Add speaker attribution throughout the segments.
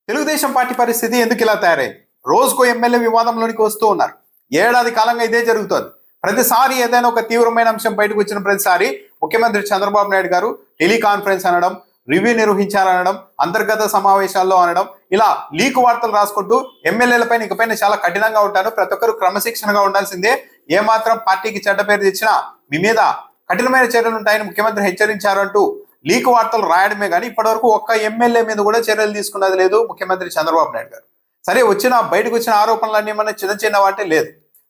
Speaker 1: Telugu Desam party పరిస్థితి ఎందుకు ఇలా తయారైంది? రోజుకో ఎమ్మెల్యే వివాదంలోనికి వస్తూ ఉన్నారు. ఏడాది కాలంగా ఇదే జరుగుతోంది. ప్రతిసారి ఏదైనా ఒక తీవ్రమైన అంశం బయటకు వచ్చిన ప్రతిసారి ముఖ్యమంత్రి చంద్రబాబు నాయుడు గారు టెలికాన్ఫరెన్స్ అనడం, రివ్యూ నిర్వహించారనడం, అంతర్గత సమావేశాల్లో అనడం, ఇలా లీక్ వార్తలు రాసుకుంటూ ఎమ్మెల్యేలపైన ఇకపైన చాలా కఠినంగా ఉంటాను, ప్రతి ఒక్కరు క్రమశిక్షణగా ఉండాల్సిందే, ఏమాత్రం పార్టీకి చెడ్డ పేరు తెచ్చినా మీ మీద కఠినమైన చర్యలు ఉంటాయని ముఖ్యమంత్రి హెచ్చరించారు అంటూ లీక్ వార్తలు రాయడమే కానీ ఇప్పటివరకు ఒక్క ఎమ్మెల్యే మీద కూడా చర్యలు తీసుకున్నది లేదు ముఖ్యమంత్రి చంద్రబాబు నాయుడు గారు. సరే, బయటకు వచ్చిన ఆరోపణలన్నీ ఏమన్నా చిన్న చిన్నవంటే లేదు,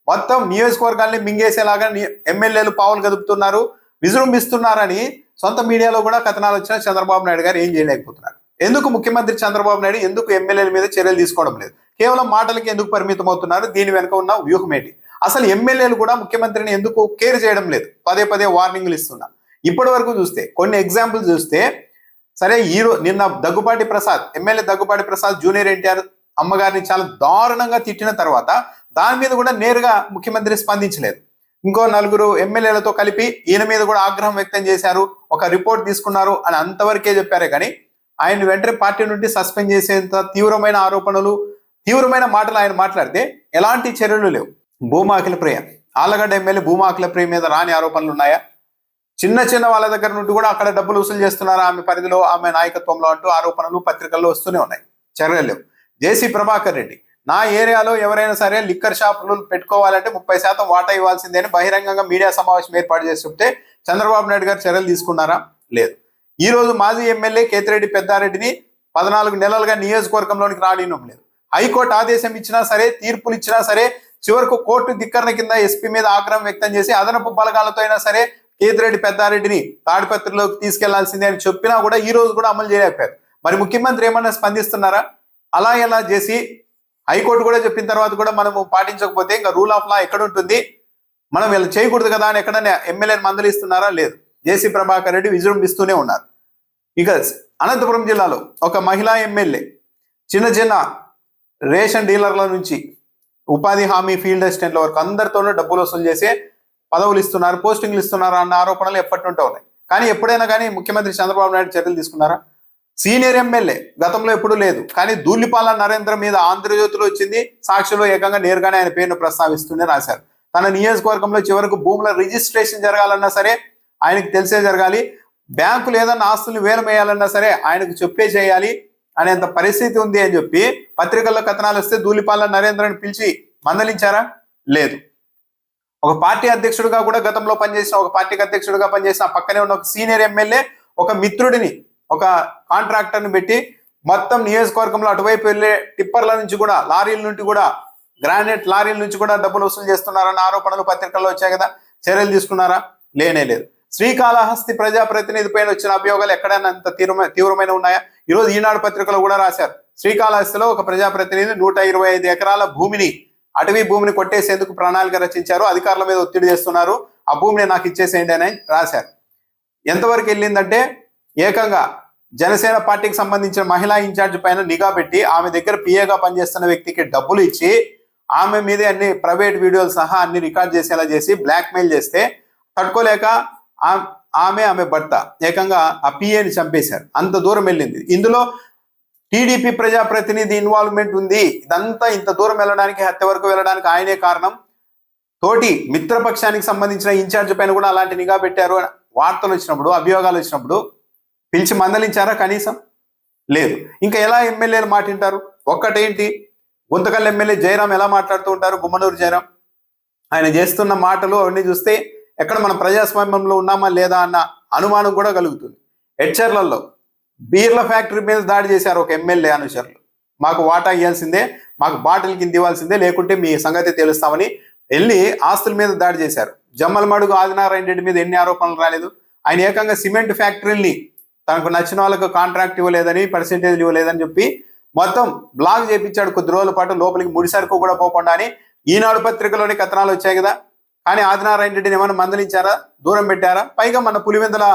Speaker 1: మొత్తం నియోజకవర్గాల్ని మింగేసేలాగా ఎమ్మెల్యేలు పావులు గదుపుతున్నారు, విజృంభిస్తున్నారని సొంత మీడియాలో కూడా కథనాలు వచ్చిన చంద్రబాబు నాయుడు గారు ఏం చేయలేకపోతున్నారు. ఎందుకు ముఖ్యమంత్రి చంద్రబాబు నాయుడు ఎందుకు ఎమ్మెల్యేల మీద చర్యలు తీసుకోవడం లేదు? కేవలం మాటలకి ఎందుకు పరిమితం అవుతున్నారు? దీని వెనుక ఉన్న వ్యూహం ఏంటి? అసలు ఎమ్మెల్యేలు కూడా ముఖ్యమంత్రిని ఎందుకు కేర్ చేయడం లేదు? పదే పదే వార్నింగ్లు ఇస్తున్నా. ఇప్పటి వరకు చూస్తే కొన్ని ఎగ్జాంపుల్ చూస్తే, సరే నిన్న దగ్గుపాటి ప్రసాద్, ఎమ్మెల్యే దగ్గుపాటి ప్రసాద్ జూనియర్ ఎన్టీఆర్ అమ్మగారిని చాలా దారుణంగా తిట్టిన తర్వాత దాని మీద కూడా నేరుగా ముఖ్యమంత్రి స్పందించలేదు. ఇంకో నలుగురు ఎమ్మెల్యేలతో కలిపి ఈయన మీద కూడా ఆగ్రహం వ్యక్తం చేశారు, ఒక రిపోర్ట్ తీసుకున్నారు అని అంతవరకే చెప్పారే కానీ ఆయన వెంటనే పార్టీ నుండి సస్పెండ్ చేసేంత తీవ్రమైన ఆరోపణలు, తీవ్రమైన మాటలు ఆయన మాట్లాడితే ఎలాంటి చర్యలు లేవు. భూమా అఖిలప్రియ, ఆలగడ్డ ఎమ్మెల్యే భూమా అఖిలప్రియ మీద రాని ఆరోపణలు ఉన్నాయా? చిన్న వాళ్ళ దగ్గర నుండి కూడా అక్కడ డబ్బులు వసూలు చేస్తున్నారు ఆమె పరిధిలో, ఆమె నాయకత్వంలో అంటూ ఆరోపణలు పత్రికల్లో వస్తూనే ఉన్నాయి, చర్యలు లేవు. జేసీ ప్రభాకర్ రెడ్డి, నా ఏరియాలో ఎవరైనా సరే లిక్కర్ షాపులు పెట్టుకోవాలంటే 30% వాటా ఇవ్వాల్సిందే అని బహిరంగంగా మీడియా సమావేశం ఏర్పాటు చేసి చెప్తే చంద్రబాబు నాయుడు గారు చర్యలు తీసుకున్నారా? లేదు. ఈ రోజు మాజీ ఎమ్మెల్యే కేతిరెడ్డి పెద్దారెడ్డిని 14 నెలలుగా నియోజకవర్గంలోనికి రానివ్వడం లేదు. హైకోర్టు ఆదేశం ఇచ్చినా సరే, తీర్పులు ఇచ్చినా సరే, చివరకు కోర్టు ధిక్కరణ కింద ఎస్పీ మీద ఆగ్రహం వ్యక్తం చేసి అదనపు బలగాలతో అయినా సరే కేతిరెడ్డి పెద్దారెడ్డిని తాడిపత్రిలోకి తీసుకెళ్లాల్సిందే అని చెప్పినా కూడా ఈ రోజు కూడా అమలు చేయలేకపోయారు. మరి ముఖ్యమంత్రి ఏమన్నా స్పందిస్తున్నారా? అలా ఎలా చేసి హైకోర్టు కూడా చెప్పిన తర్వాత కూడా మనము పాటించకపోతే ఇంకా రూల్ ఆఫ్ లా ఎక్కడ ఉంటుంది? మనం ఇలా చేయకూడదు కదా అని ఎక్కడైనా ఎమ్మెల్యేని మందలిస్తున్నారా? లేదు. జేసీ ప్రభాకర్ రెడ్డి విజృంభిస్తూనే ఉన్నారు. ఇక అనంతపురం జిల్లాలో ఒక మహిళా ఎమ్మెల్యే చిన్న రేషన్ డీలర్ల నుంచి ఉపాధి హామీ ఫీల్డ్ అసిస్టెంట్ల వరకు అందరితోనూ డబ్బులు వసూలు చేసే పదవులు ఇస్తున్నారు, పోస్టింగ్లు ఇస్తున్నారు అన్న ఆరోపణలు ఎప్పటి నుండి ఉన్నాయి. కానీ ఎప్పుడైనా కానీ ముఖ్యమంత్రి చంద్రబాబు నాయుడు చర్యలు తీసుకున్నారా? సీనియర్ ఎమ్మెల్యే, గతంలో ఎప్పుడూ లేదు, కానీ ధూళిపాల నరేంద్ర మీద ఆంధ్రజ్యోతిలో వచ్చింది, సాక్షిలో ఏకంగా నేరుగానే ఆయన పేరును ప్రస్తావిస్తూనే రాశారు. తన నియోజకవర్గంలో చివరకు భూముల రిజిస్ట్రేషన్ జరగాలన్నా సరే ఆయనకు తెలిసే జరగాలి, బ్యాంకులు ఏదన్నా ఆస్తులు వేలం వేయాలన్నా సరే ఆయనకు చెప్పే చేయాలి అనేంత పరిస్థితి ఉంది అని చెప్పి పత్రికల్లో కథనాలు వస్తే ధూళిపాల నరేంద్రని పిలిచి మందలించారా? లేదు. ఒక పార్టీ అధ్యక్షుడిగా కూడా గతంలో పనిచేసిన, ఒక పార్టీకి అధ్యక్షుడిగా పనిచేసిన పక్కనే ఉన్న ఒక సీనియర్ ఎమ్మెల్యే ఒక మిత్రుడిని, ఒక కాంట్రాక్టర్ని పెట్టి మొత్తం నియోజకవర్గంలో అటువైపు వెళ్ళే టిప్పర్ల నుంచి కూడా, లారీల నుండి కూడా, గ్రానైట్ లారీల నుంచి కూడా డబ్బులు వసూలు చేస్తున్నారన్న ఆరోపణలు పత్రికల్లో వచ్చాయి కదా. చర్యలు తీసుకున్నారా? లేనే లేదు. శ్రీకాళహస్తి ప్రజాప్రతినిధి పైన వచ్చిన అభియోగాలు ఎక్కడైనా అంత తీవ్రమైన ఉన్నాయా? ఈరోజు ఈనాడు పత్రికలో కూడా రాశారు. శ్రీకాళహస్తిలో ఒక ప్రజాప్రతినిధి 125 ఎకరాల భూమిని, అటవీ భూమిని కొట్టేసేందుకు ప్రణాళిక రచించారు, అధికారుల మీద ఒత్తిడి చేస్తున్నారు, ఆ భూమిని నాకు ఇచ్చేసేయండి అని రాశారు. ఎంతవరకు వెళ్ళిందంటే ఏకంగా జనసేన పార్టీకి సంబంధించిన మహిళా ఇన్ఛార్జ్ పైన నిఘా పెట్టి ఆమె దగ్గర పిఏగా పనిచేస్తున్న వ్యక్తికి డబ్బులు ఇచ్చి ఆమె మీదే అన్ని ప్రైవేట్ వీడియోలు సహా అన్ని రికార్డ్ చేసేలా చేసి బ్లాక్మెయిల్ చేస్తే తట్టుకోలేక ఆమె భర్త ఏకంగా ఆ పిఏని చంపేశారు. అంత దూరం వెళ్ళింది. ఇందులో టీడీపీ ప్రజాప్రతినిధి ఇన్వాల్వ్మెంట్ ఉంది. ఇదంతా ఇంత దూరం వెళ్ళడానికి, హత్య వరకు వెళ్ళడానికి ఆయనే కారణం. తోటి మిత్రపక్షానికి సంబంధించిన ఇన్ఛార్జ్ పైన కూడా అలాంటి నిఘా పెట్టారు వార్తలు వచ్చినప్పుడు, అభియోగాలు వచ్చినప్పుడు పిలిచి మందలించారా? కనీసం లేదు. ఇంకా ఎలా ఎమ్మెల్యేలు మాటింటారు? ఒక్కటేంటి, గుంతకల్ ఎమ్మెల్యే జయరాం ఎలా మాట్లాడుతూ ఉంటారు, గుమ్మనూరు జయరాం, ఆయన చేస్తున్న మాటలు అవన్నీ చూస్తే ఎక్కడ మనం ప్రజాస్వామ్యంలో ఉన్నామా లేదా అన్న అనుమానం కూడా కలుగుతుంది. హెచ్చర్లలో బీర్ల ఫ్యాక్టరీ మీద దాడి చేశారు ఒక ఎమ్మెల్యే అనుచరులు. మాకు వాటా ఇవ్వాల్సిందే, మాకు బాటిల్ కింద ఇవ్వాల్సిందే, లేకుంటే మీ సంగతి తెలుస్తామని వెళ్ళి ఆస్తుల మీద దాడి చేశారు. జమ్మలమడుగు ఆదినారాయణ రెడ్డి మీద ఎన్ని ఆరోపణలు రాలేదు? ఆయన ఏకంగా సిమెంట్ ఫ్యాక్టరీని తనకు నచ్చిన వాళ్ళకు కాంట్రాక్ట్ ఇవ్వలేదని, పర్సెంటేజ్ ఇవ్వలేదని చెప్పి మొత్తం బ్లాక్ చేపించాడు. కొద్ది రోజుల పాటు లోపలికి ముడిసరుకు కూడా పోకుండా అని ఈనాడు పత్రికలోని కథనాలు వచ్చాయి కదా. కానీ ఆదినారాయణ రెడ్డిని ఏమైనా మందలించారా? దూరం పెట్టారా? పైగా మన పులివెందుల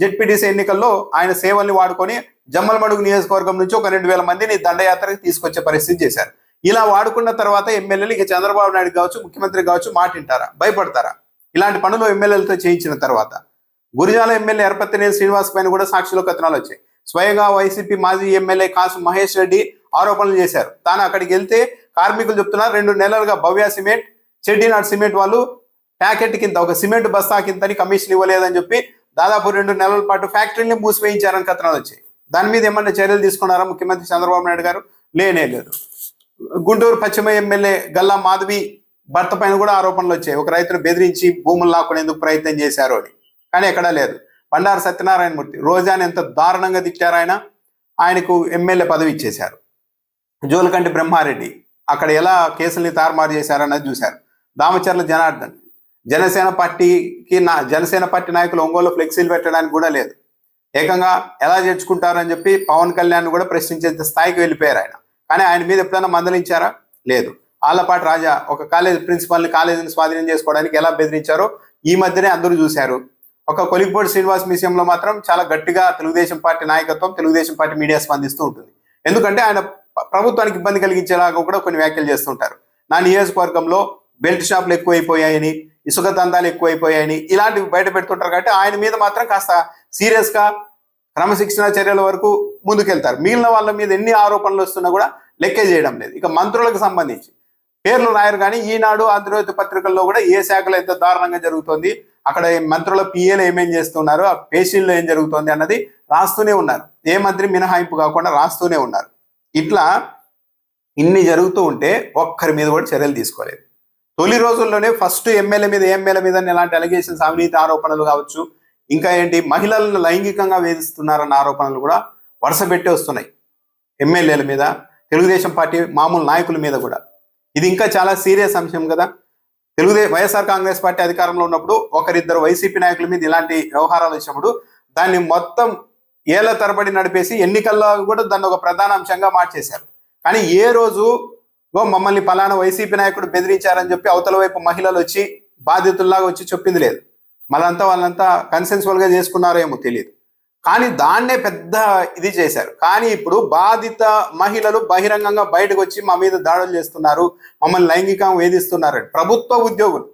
Speaker 1: జెడ్పీటీసీ ఎన్నికల్లో ఆయన సేవల్ని వాడుకొని జమ్మలమడుగు నియోజకవర్గం నుంచి ఒక 2000 మందిని దండయాత్రకు తీసుకొచ్చే పరిస్థితి చేశారు. ఇలా వాడుకున్న తర్వాత ఎమ్మెల్యేలు ఇక చంద్రబాబు నాయుడు కావచ్చు, ముఖ్యమంత్రి కావచ్చు మాటింటారా? భయపడతారా? ఇలాంటి పనులు ఎమ్మెల్యేలతో చేయించిన తర్వాత గురిజాల ఎమ్మెల్యే ఎరపతినేని శ్రీనివాస్ పైన కూడా సాక్షిలో కథనాలు వచ్చాయి. స్వయంగా వైసీపీ మాజీ ఎమ్మెల్యే కాసు మహేష్ రెడ్డి ఆరోపణలు చేశారు. తాను అక్కడికి వెళ్తే కార్మికులు చెప్తున్నారు 2 నెలలుగా భవ్య సిమెంట్, చెడ్డీనాడు సిమెంట్ వాళ్ళు ప్యాకెట్ కింద ఒక సిమెంట్ బస్తా కిందని కమిషన్ ఇవ్వలేదని చెప్పి దాదాపు 2 నెలల పాటు ఫ్యాక్టరీని మూసివేయించారని కథనాలు వచ్చాయి. దాని మీద ఏమన్నా చర్యలు తీసుకున్నారా ముఖ్యమంత్రి చంద్రబాబు నాయుడు గారు? లేదు. గుంటూరు పశ్చిమ ఎమ్మెల్యే గల్లా మాధవి భర్త పైన కూడా ఆరోపణలు వచ్చాయి. ఒక రైతును బెదిరించి భూములు లాక్కునేందుకు ప్రయత్నం చేశారు అని. కానీ ఎక్కడా లేదు. బండారు సత్యనారాయణమూర్తి రోజాని ఎంత దారుణంగా తిట్టారు. ఆయనకు ఎమ్మెల్యే పదవి ఇచ్చేశారు. జోలకంటి బ్రహ్మారెడ్డి అక్కడ ఎలా కేసుల్ని తారుమారు చేశారన్నది చూశారు. దామచర్ల జనార్దన్ జనసేన పార్టీ నాయకులు ఒంగోలు ఫ్లెక్సీలు పెట్టడానికి కూడా లేదు. ఏకంగా ఎలా చేర్చుకుంటారని చెప్పి పవన్ కళ్యాణ్ కూడా ప్రశ్నించేంత స్థాయికి వెళ్ళిపోయారు ఆయన. కానీ ఆయన మీద ఎప్పుడైనా మందలించారా? లేదు. ఆళ్లపాటి రాజా ఒక కాలేజ్ ప్రిన్సిపాల్ని కాలేజీని స్వాధీనం చేసుకోవడానికి ఎలా బెదిరించారో ఈ మధ్యనే అందరూ చూశారు. ఒక కొలిక్పూడి శ్రీనివాస్ విషయంలో మాత్రం చాలా గట్టిగా తెలుగుదేశం పార్టీ నాయకత్వం, తెలుగుదేశం పార్టీ మీడియా స్పందిస్తూ ఉంటుంది. ఎందుకంటే ఆయన ప్రభుత్వానికి ఇబ్బంది కలిగించేలాగా కూడా కొన్ని వ్యాఖ్యలు చేస్తుంటారు. నా నియోజకవర్గంలో బెల్ట్ షాపులు ఎక్కువైపోయాయని, ఇసుక దందాలు ఎక్కువైపోయాయని ఇలాంటివి బయట పెడుతుంటారు. కాబట్టి ఆయన మీద మాత్రం కాస్త సీరియస్గా క్రమశిక్షణ చర్యల వరకు ముందుకెళ్తారు. మిగిలిన వాళ్ళ మీద ఎన్ని ఆరోపణలు వస్తున్నా కూడా లెక్కే చేయడం లేదు. ఇక మంత్రులకు సంబంధించి పేర్లు రాయరు, కానీ ఈనాడు ఆంధ్రజ్యోతి పత్రికల్లో కూడా ఏ శాఖలో ఎంత దారుణంగా జరుగుతుంది, అక్కడ మంత్రుల పిఏలు ఏమేం చేస్తున్నారు, ఆ పేషీల్లో ఏం జరుగుతుంది అన్నది రాస్తూనే ఉన్నారు. ఏ మంత్రి మినహాయింపు కాకుండా రాస్తూనే ఉన్నారు. ఇట్లా ఇన్ని జరుగుతూ ఉంటే ఒక్కరి మీద కూడా చర్యలు తీసుకోలేదు. తొలి రోజుల్లోనే ఫస్ట్ ఎమ్మెల్యే మీద ఎలాంటి అలిగేషన్స్, అవినీతి ఆరోపణలు కావచ్చు, ఇంకా ఏంటి మహిళలను లైంగికంగా వేధిస్తున్నారన్న ఆరోపణలు కూడా వరుస పెట్టి వస్తున్నాయి ఎమ్మెల్యేల మీద, తెలుగుదేశం పార్టీ మామూలు నాయకుల మీద కూడా. ఇది ఇంకా చాలా సీరియస్ అంశం కదా. వైఎస్ఆర్ కాంగ్రెస్ పార్టీ అధికారంలో ఉన్నప్పుడు ఒకరిద్దరు వైసీపీ నాయకుల మీద ఇలాంటి వ్యవహారాలు వచ్చినప్పుడు దాన్ని మొత్తం ఏళ్ల తరబడి నడిపేసి ఎన్నికల్లో కూడా దాన్ని ఒక ప్రధాన అంశంగా మార్చేశారు. కానీ ఏ రోజు మమ్మల్ని పలానా వైసీపీ నాయకుడు బెదిరించారని చెప్పి అవతల వైపు మహిళలు వచ్చి బాధితుల్లాగా వచ్చి చెప్పింది లేదు. వాళ్ళంతా కన్సెన్సువల్గా చేసుకున్నారేమో తెలియదు. కానీ దాన్నే పెద్ద ఇది చేశారు. కానీ ఇప్పుడు బాధిత మహిళలు బహిరంగంగా బయటకు వచ్చి మా మీద దాడులు చేస్తున్నారు, మమ్మల్ని లైంగికంగా వేధిస్తున్నారు. ప్రభుత్వ ఉద్యోగులు,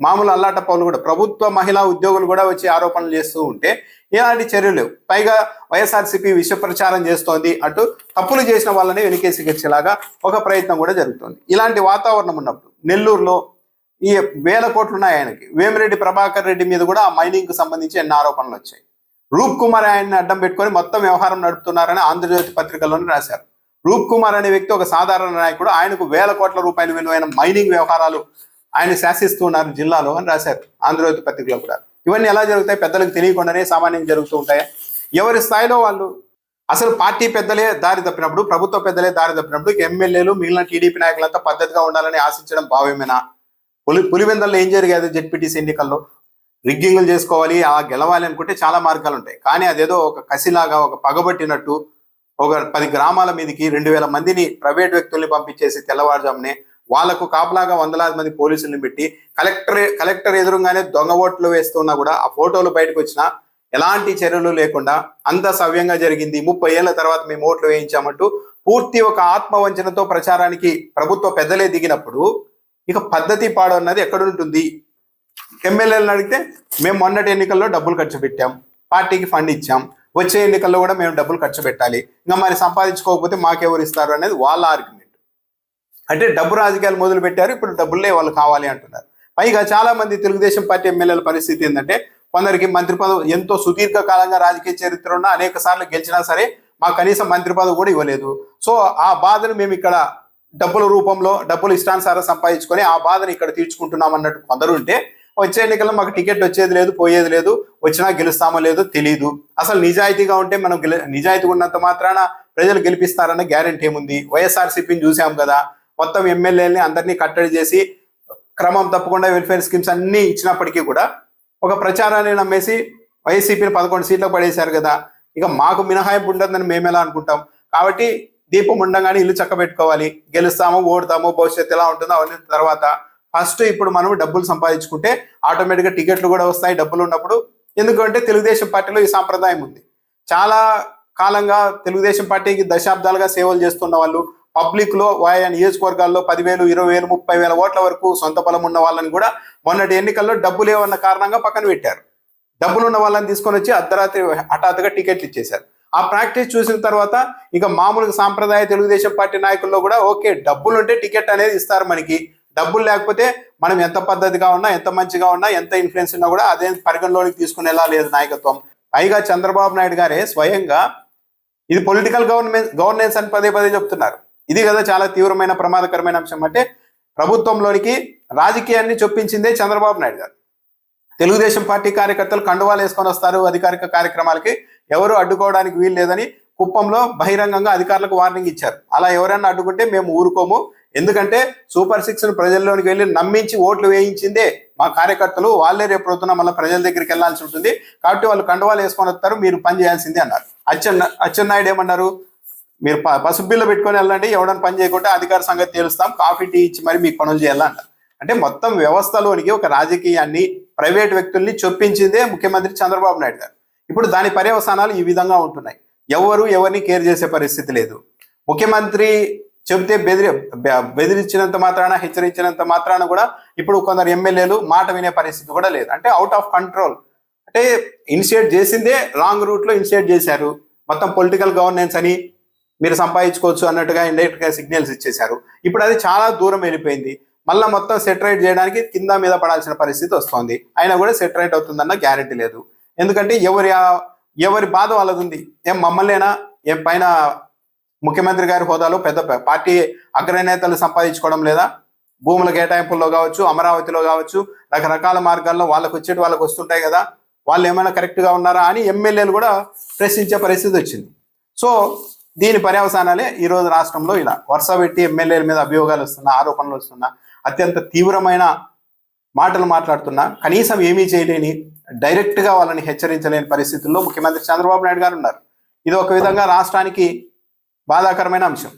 Speaker 1: మామూలు అల్లాట పౌలు కూడా, ప్రభుత్వ మహిళా ఉద్యోగులు కూడా వచ్చి ఆరోపణలు చేస్తూ ఉంటే ఎలాంటి చర్యలు లేవు. పైగా వైఎస్ఆర్సీపీ విష ప్రచారం చేస్తోంది, అటు తప్పులు చేసిన వాళ్ళని వెనకేసిగచ్చేలాగా ఒక ప్రయత్నం కూడా జరుగుతుంది. ఇలాంటి వాతావరణం ఉన్నప్పుడు నెల్లూరులో ఈ 1000 కోట్లు ఉన్నాయి ఆయనకి. వేమిరెడ్డి ప్రభాకర్ రెడ్డి మీద కూడా ఆ మైనింగ్కి సంబంధించి ఎన్నో ఆరోపణలు వచ్చాయి. రూప్ కుమార్ ఆయన్ని అడ్డం పెట్టుకొని మొత్తం వ్యవహారం నడుపుతున్నారని ఆంధ్రజ్యోతి పత్రికల్లోనే రాశారు. రూప్ కుమార్ అనే వ్యక్తి ఒక సాధారణ నాయకుడు, ఆయనకు 1000 కోట్ల రూపాయల విలువైన మైనింగ్ వ్యవహారాలు ఆయన శాసిస్తున్నారు జిల్లాలో అని రాశారు ఆంధ్రజ్యోతి పత్రికలో కూడా. ఇవన్నీ ఎలా జరుగుతాయి? పెద్దలకు తెలియకుండానే సామాన్యంగా జరుగుతూ ఉంటాయా? ఎవరి స్థాయిలో వాళ్ళు. అసలు పార్టీ పెద్దలే దారి తప్పినప్పుడు, ప్రభుత్వ పెద్దలే దారి తప్పినప్పుడు ఎమ్మెల్యేలు మిగిలిన టీడీపీ నాయకులంతా పద్ధతిగా ఉండాలని ఆశించడం భావ్యమేనా? పులివెందుల్లో ఏం జరిగేది? జెడ్పీటీసీ ఎన్నికల్లో రిగ్గింగ్లు చేసుకోవాలి, అలా గెలవాలి అనుకుంటే చాలా మార్గాలు ఉంటాయి. కానీ అదేదో ఒక కసిలాగా, ఒక పగబట్టినట్టు ఒక 10 గ్రామాల మీదకి 2000 మందిని ప్రైవేట్ వ్యక్తుల్ని పంపించేసి తెల్లవారుజామునే వాళ్లకు కాపలాగా 100,000 మంది పోలీసుల్ని పెట్టి కలెక్టర్ ఎదురుగానే దొంగ ఓట్లు వేస్తున్నా కూడా ఆ ఫోటోలు బయటకు వచ్చినా ఎలాంటి చర్యలు లేకుండా అంత సవ్యంగా జరిగింది, 30 ఏళ్ల తర్వాత మేము ఓట్లు వేయించామంటూ పూర్తి ఒక ఆత్మవంచనతో ప్రచారానికి ప్రభుత్వ పెద్దలే దిగినప్పుడు ఇక పద్ధతి పాడు అన్నది ఎక్కడుంటుంది? ఎమ్మెల్యేలను అడిగితే మేము మొన్నటి ఎన్నికల్లో డబ్బులు ఖర్చు పెట్టాం, పార్టీకి ఫండ్ ఇచ్చాం, వచ్చే ఎన్నికల్లో కూడా మేము డబ్బులు ఖర్చు పెట్టాలి, ఇంకా మరి సంపాదించుకోకపోతే మాకెవరు ఇస్తారు అనేది వాళ్ళ ఆర్గ్యుమెంట్. అంటే డబ్బు రాజకీయాలు మొదలు పెట్టారు, ఇప్పుడు డబ్బులే వాళ్ళు కావాలి అంటున్నారు. పైగా చాలా మంది తెలుగుదేశం పార్టీ ఎమ్మెల్యేల పరిస్థితి ఏంటంటే, కొందరికి మంత్రి పదవి, ఎంతో సుదీర్ఘ కాలంగా రాజకీయ చరిత్ర ఉన్న అనేక సార్లు గెలిచినా సరే మాకు కనీసం మంత్రి పదవి కూడా ఇవ్వలేదు. సో ఆ బాధను మేము ఇక్కడ డబ్బుల రూపంలో డబ్బులు ఇష్టానుసారం సంపాదించుకొని ఆ బాధను ఇక్కడ తీర్చుకుంటున్నాం అన్నట్టు కొందరు ఉంటే, వచ్చే ఎన్నికల్లో మాకు టికెట్ వచ్చేది లేదు, పోయేది లేదు, వచ్చినా గెలుస్తామో లేదో తెలియదు. అసలు నిజాయితీగా ఉంటే మనం నిజాయితీగా ఉన్నంత మాత్రాన ప్రజలు గెలిపిస్తారన్న గ్యారెంటీ ఏముంది? వైఎస్ఆర్సీపీని చూసాం కదా, మొత్తం ఎమ్మెల్యేలని అందరినీ కట్టడి చేసి క్రమం తప్పకుండా వెల్ఫేర్ స్కీమ్స్ అన్నీ ఇచ్చినప్పటికీ కూడా ఒక ప్రచారాన్ని నమ్మేసి వైసీపీని 11 సీట్లకు పడేశారు కదా. ఇక మాకు మినహాయింపు ఉండదని మేము ఎలా అనుకుంటాం? కాబట్టి దీపం ఉండగానే ఇల్లు చక్కబెట్టుకోవాలి, గెలుస్తామో ఓడతామో భవిష్యత్తు ఎలా ఉంటుందో అవన్నీ తర్వాత. ఫస్ట్ ఇప్పుడు మనం డబ్బులు సంపాదించుకుంటే ఆటోమేటిక్గా టికెట్లు కూడా వస్తాయి డబ్బులు ఉన్నప్పుడు. ఎందుకంటే తెలుగుదేశం పార్టీలో ఈ సాంప్రదాయం ఉంది. చాలా కాలంగా తెలుగుదేశం పార్టీకి దశాబ్దాలుగా సేవలు చేస్తున్న వాళ్ళు, పబ్లిక్లో ఆయా నియోజకవర్గాల్లో 10,000, 20,000, 30,000 ఓట్ల వరకు సొంత బలం ఉన్న వాళ్ళని కూడా మొన్నటి ఎన్నికల్లో డబ్బు లేవన్న కారణంగా పక్కన పెట్టారు. డబ్బులు ఉన్న వాళ్ళని తీసుకొని వచ్చి అర్ధరాత్రి హఠాత్తుగా టికెట్లు ఇచ్చేశారు. ఆ ప్రాక్టీస్ చూసిన తర్వాత ఇక మామూలుగా సాంప్రదాయ తెలుగుదేశం పార్టీ నాయకుల్లో కూడా ఓకే, డబ్బులు ఉంటే టికెట్ అనేది ఇస్తారు మనకి, డబ్బులు లేకపోతే మనం ఎంత పద్ధతిగా ఉన్నా, ఎంత మంచిగా ఉన్నా, ఎంత ఇన్ఫ్లుయెన్స్ ఉన్నా కూడా అదే పరిగణలోనికి తీసుకునేలా లేదు నాయకత్వం. పైగా చంద్రబాబు నాయుడు గారే స్వయంగా ఇది పొలిటికల్ గవర్నెన్స్ అని పదే పదే చెప్తున్నారు. ఇది కదా చాలా తీవ్రమైన ప్రమాదకరమైన అంశం. అంటే ప్రభుత్వంలోనికి రాజకీయాన్ని చొప్పించిందే చంద్రబాబు నాయుడు గారు. తెలుగుదేశం పార్టీ కార్యకర్తలు కండువాలు వేసుకొని వస్తారు అధికారిక కార్యక్రమాలకి, ఎవరు అడ్డుకోవడానికి వీలు లేదని కుప్పంలో బహిరంగంగా అధికారులకు వార్నింగ్ ఇచ్చారు. అలా ఎవరైనా అడ్డుకుంటే మేము ఊరుకోము, ఎందుకంటే సూపర్ 6 ప్రజల్లోనికి వెళ్ళి నమ్మించి ఓట్లు వేయించిందే మా కార్యకర్తలు, వాళ్ళే రేపు పొద్దున మళ్ళీ ప్రజల దగ్గరికి వెళ్లాల్సి ఉంటుంది, కాబట్టి వాళ్ళు కండువాలు వేసుకొని వస్తారు, మీరు పని చేయాల్సిందే అన్నారు. అచ్చెన్నాయుడు ఏమన్నారు, మీరు పసుపు బిల్లు పెట్టుకొని వెళ్ళండి, ఎవడని పని చేయకుంటే అధికార సంగతి తేలుస్తాం, కాఫీ టీ ఇచ్చి మరి మీకు పనులు చేయాలంటారు. అంటే మొత్తం వ్యవస్థలోనికి ఒక రాజకీయాన్ని, ప్రైవేట్ వ్యక్తుల్ని చొప్పించిందే ముఖ్యమంత్రి చంద్రబాబు నాయుడు గారు. ఇప్పుడు దాని పర్యవసానాలు ఈ విధంగా ఉంటున్నాయి. ఎవరిని కేర్ చేసే పరిస్థితి లేదు. ముఖ్యమంత్రి చెబితే బెదిరించినంత మాత్రాన, హెచ్చరించినంత మాత్రాన కూడా ఇప్పుడు కొందరు ఎమ్మెల్యేలు మాట వినే పరిస్థితి కూడా లేదు. అంటే అవుట్ ఆఫ్ కంట్రోల్. అంటే ఇనిషియేట్ చేసిందే రాంగ్ రూట్ లో ఇనిషియేట్ చేశారు. మొత్తం పొలిటికల్ గవర్నెన్స్ అని మీరు సంపాదించుకోవచ్చు అన్నట్టుగా ఇండైరెక్ట్ గా సిగ్నల్స్ ఇచ్చేశారు. ఇప్పుడు అది చాలా దూరం వెళ్ళిపోయింది. మళ్ళీ మొత్తం సెటరైట్ చేయడానికి కింద మీద పడాల్సిన పరిస్థితి వస్తుంది. అయినా కూడా సెటరైట్ అవుతుందన్న గ్యారెంటీ లేదు. ఎందుకంటే ఎవరి బాధ వాళ్ళది ఉంది. ఏం మమ్మల్నేనా, ఏం పైన ముఖ్యమంత్రి గారి హోదాలో పెద్ద పార్టీ అగ్రనేతలు సంపాదించుకోవడం లేదా? భూముల కేటాయింపుల్లో కావచ్చు, అమరావతిలో కావచ్చు, రకరకాల మార్గాల్లో వాళ్ళకు వస్తుంటాయి కదా, వాళ్ళు ఏమైనా కరెక్ట్గా ఉన్నారా అని ఎమ్మెల్యేలు కూడా ప్రశ్నించే పరిస్థితి వచ్చింది. సో దీని పర్యవసానాలే ఈరోజు రాష్ట్రంలో ఇలా వరుస పెట్టి ఎమ్మెల్యేల మీద అభియోగాలు వస్తున్నా, ఆరోపణలు వస్తున్నా, అత్యంత తీవ్రమైన మాటలు మాట్లాడుతున్నా, కనీసం ఏమీ చేయలేని, డైరెక్ట్గా వాళ్ళని హెచ్చరించలేని పరిస్థితుల్లో ముఖ్యమంత్రి చంద్రబాబు నాయుడు గారు ఉన్నారు. ఇది ఒక విధంగా రాష్ట్రానికి బాధాకరమైన అంశం.